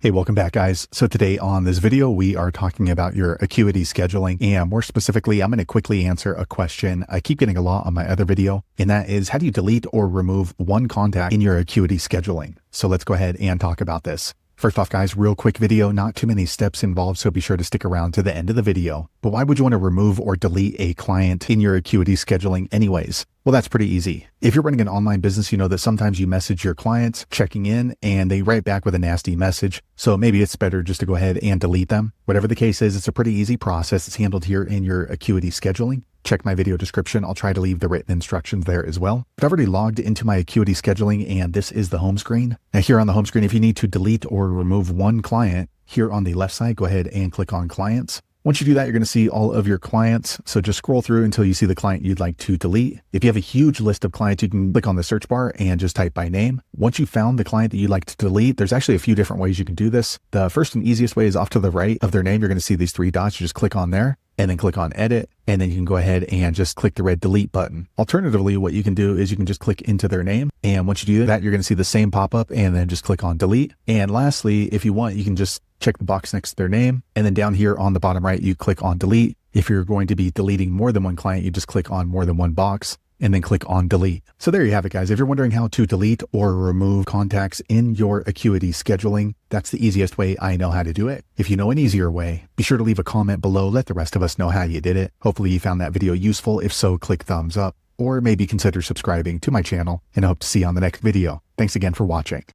Hey, welcome back, guys. So today on this video, we are talking about your Acuity scheduling, and more specifically, I'm going to quickly answer a question I keep getting a lot on my other video, and that is, how do you delete or remove one contact in your Acuity scheduling? So let's go ahead and talk about this. First off, guys, real quick video, not too many steps involved, so be sure to stick around to the end of the video. But why would you want to remove or delete a client in your Acuity scheduling anyways? Well, that's pretty easy. If you're running an online business, you know that sometimes you message your clients checking in and they write back with a nasty message. So maybe it's better just to go ahead and delete them. Whatever the case is, it's a pretty easy process. It's handled here in your Acuity scheduling. Check my video description. I'll try to leave the written instructions there as well. But I've already logged into my Acuity scheduling, and this is the home screen. Now here on the home screen, if you need to delete or remove one client, here on the left side, go ahead and click on clients. Once you do that, you're going to see all of your clients. So just scroll through until you see the client you'd like to delete. If you have a huge list of clients, you can click on the search bar and just type by name. Once you've found the client that you'd like to delete, there's actually a few different ways you can do this. The first and easiest way is off to the right of their name. You're going to see these three dots. You just click on there and then click on edit. And then you can go ahead and just click the red delete button. Alternatively, what you can do is you can just click into their name. And once you do that, you're going to see the same pop up and then just click on delete. And lastly, if you want, you can just check the box next to their name. And then down here on the bottom right, you click on delete. If you're going to be deleting more than one client, you just click on more than one box and then click on delete. So there you have it, guys. If you're wondering how to delete or remove contacts in your Acuity scheduling, that's the easiest way I know how to do it. If you know an easier way, be sure to leave a comment below. Let the rest of us know how you did it. Hopefully you found that video useful. If so, click thumbs up or maybe consider subscribing to my channel, and I hope to see you on the next video. Thanks again for watching.